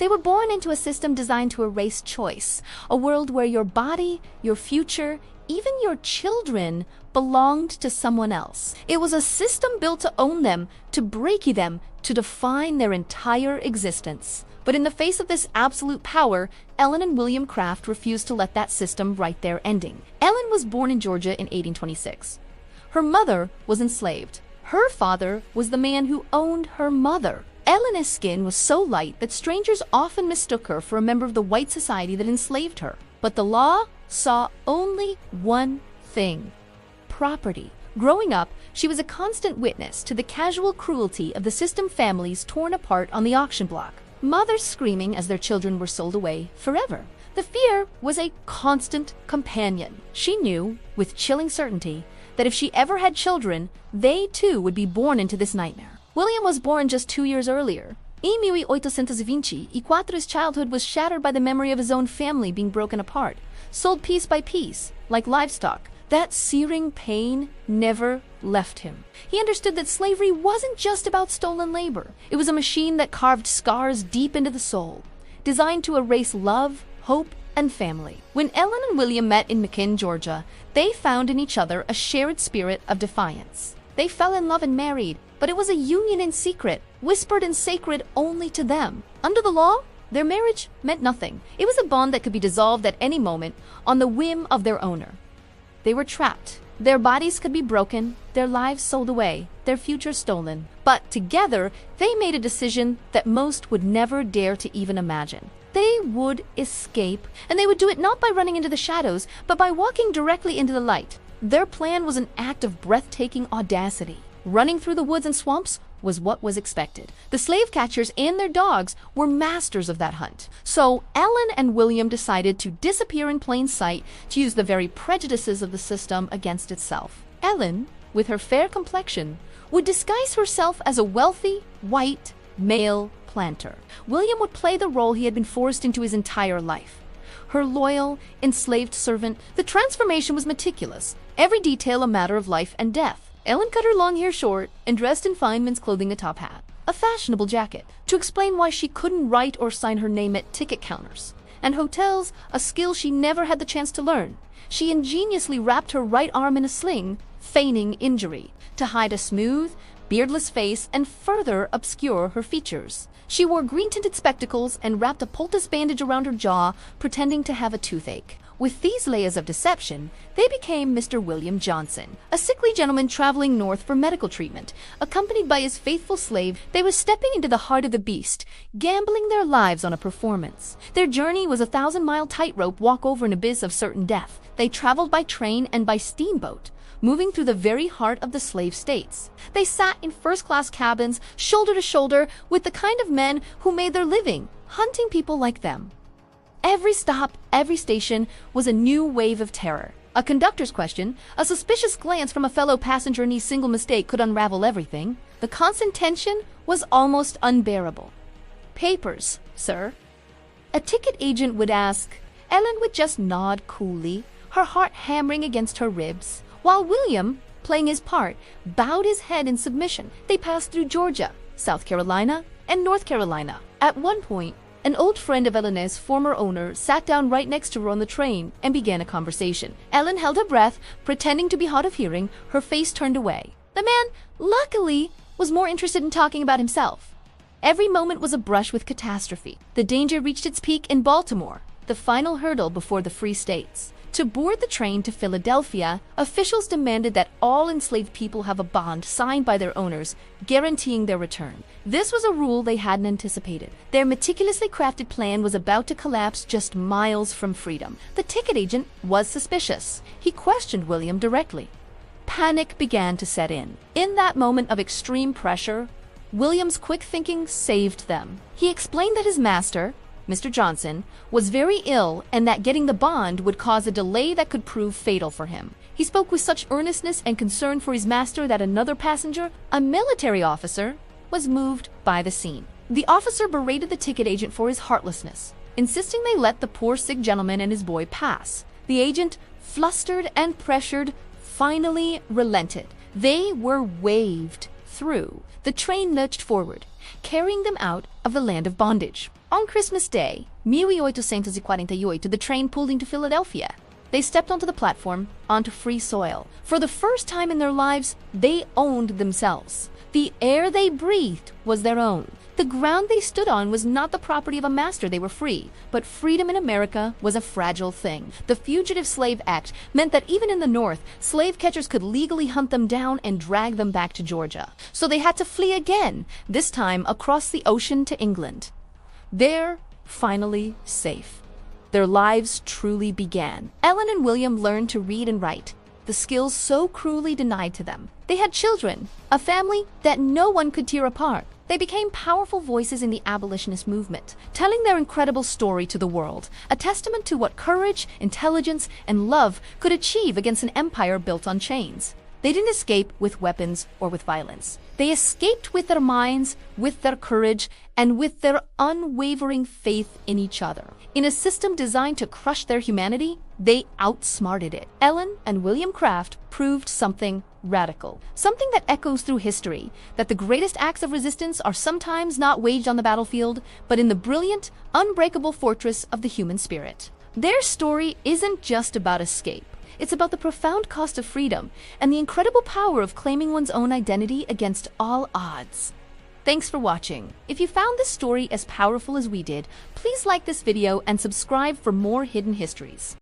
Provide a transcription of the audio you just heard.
They were born into a system designed to erase choice, a world where your body, your future, even your children belonged to someone else. It was a system built to own them, to break them, to define their entire existence. But in the face of this absolute power, Ellen and William Craft refused to let that system write their ending. Ellen was born in Georgia in 1826. Her mother was enslaved. Her father was the man who owned her mother. Elena's skin was so light that strangers often mistook her for a member of the white society that enslaved her. But the law saw only one thing: property. Growing up, she was a constant witness to the casual cruelty of the system families torn apart on the auction block. Mothers screaming as their children were sold away forever. The fear was a constant companion. She knew, with chilling certainty, that if she ever had children, they too would be born into this nightmare. William was born just 2 years earlier. Em 1824, his childhood was shattered by the memory of his own family being broken apart, sold piece by piece, like livestock. That searing pain never left him. He understood that slavery wasn't just about stolen labor. It was a machine that carved scars deep into the soul, designed to erase love, hope, and family. When Ellen and William met in McKinn, Georgia, they found in each other a shared spirit of defiance. They fell in love and married, but it was a union in secret, whispered and sacred only to them. Under the law, their marriage meant nothing. It was a bond that could be dissolved at any moment on the whim of their owner. They were trapped. Their bodies could be broken, their lives sold away, their future stolen. But together, they made a decision that most would never dare to even imagine. They would escape, and they would do it not by running into the shadows, but by walking directly into the light. Their plan was an act of breathtaking audacity. Running through the woods and swamps was what was expected. The slave catchers and their dogs were masters of that hunt. So Ellen and William decided to disappear in plain sight, to use the very prejudices of the system against itself. Ellen, with her fair complexion, would disguise herself as a wealthy, white, male planter. William would play the role he had been forced into his entire life. Her loyal, enslaved servant. The transformation was meticulous, every detail a matter of life and death. Ellen cut her long hair short and dressed in fine men's clothing, a top hat, a fashionable jacket, to explain why she couldn't write or sign her name at ticket counters. And hotels, a skill she never had the chance to learn. She ingeniously wrapped her right arm in a sling, feigning injury, to hide a smooth, beardless face and further obscure her features. She wore green-tinted spectacles and wrapped a poultice bandage around her jaw, pretending to have a toothache. With these layers of deception, they became Mr. William Johnson, a sickly gentleman traveling north for medical treatment. Accompanied by his faithful slave, they were stepping into the heart of the beast, gambling their lives on a performance. Their journey was a 1,000-mile tightrope walk over an abyss of certain death. They traveled by train and by steamboat, moving through the very heart of the slave states. They sat in first-class cabins, shoulder to shoulder, with the kind of men who made their living, hunting people like them. Every stop, every station was a new wave of terror. A conductor's question, a suspicious glance from a fellow passenger, and a single mistake could unravel everything. The constant tension was almost unbearable. "Papers, sir?" a ticket agent would ask. Ellen would just nod coolly, her heart hammering against her ribs, while William, playing his part, bowed his head in submission. They passed through Georgia, South Carolina, and North Carolina. At one point, an old friend of Elena's former owner sat down right next to her on the train and began a conversation. Ellen held her breath, pretending to be hard of hearing, her face turned away. The man, luckily, was more interested in talking about himself. Every moment was a brush with catastrophe. The danger reached its peak in Baltimore, the final hurdle before the free states. To board the train to Philadelphia, officials demanded that all enslaved people have a bond signed by their owners, guaranteeing their return. This was a rule they hadn't anticipated. Their meticulously crafted plan was about to collapse just miles from freedom. The ticket agent was suspicious. He questioned William directly. Panic began to set in. In that moment of extreme pressure, William's quick thinking saved them. He explained that his master, Mr. Johnson, was very ill and that getting the bond would cause a delay that could prove fatal for him. He spoke with such earnestness and concern for his master that another passenger, a military officer, was moved by the scene. The officer berated the ticket agent for his heartlessness, insisting they let the poor sick gentleman and his boy pass. The agent, flustered and pressured, finally relented. They were waved through. The train lurched forward, carrying them out of the land of bondage. On Christmas Day, 1848, the train pulled into Philadelphia. They stepped onto the platform, onto free soil. For the first time in their lives, they owned themselves. The air they breathed was their own. The ground they stood on was not the property of a master. They were free. But freedom in America was a fragile thing. The Fugitive Slave Act meant that even in the North, slave catchers could legally hunt them down and drag them back to Georgia. So they had to flee again, this time across the ocean to England. They're finally safe. Their lives truly began. Ellen and William learned to read and write, the skills so cruelly denied to them. They had children, a family that no one could tear apart. They became powerful voices in the abolitionist movement, telling their incredible story to the world, a testament to what courage, intelligence, and love could achieve against an empire built on chains. They didn't escape with weapons or with violence. They escaped with their minds, with their courage, and with their unwavering faith in each other. In a system designed to crush their humanity, they outsmarted it. Ellen and William Craft proved something radical, something that echoes through history, that the greatest acts of resistance are sometimes not waged on the battlefield, but in the brilliant, unbreakable fortress of the human spirit. Their story isn't just about escape. It's about the profound cost of freedom and the incredible power of claiming one's own identity against all odds. Thanks for watching. If you found this story as powerful as we did, please like this video and subscribe for more hidden histories.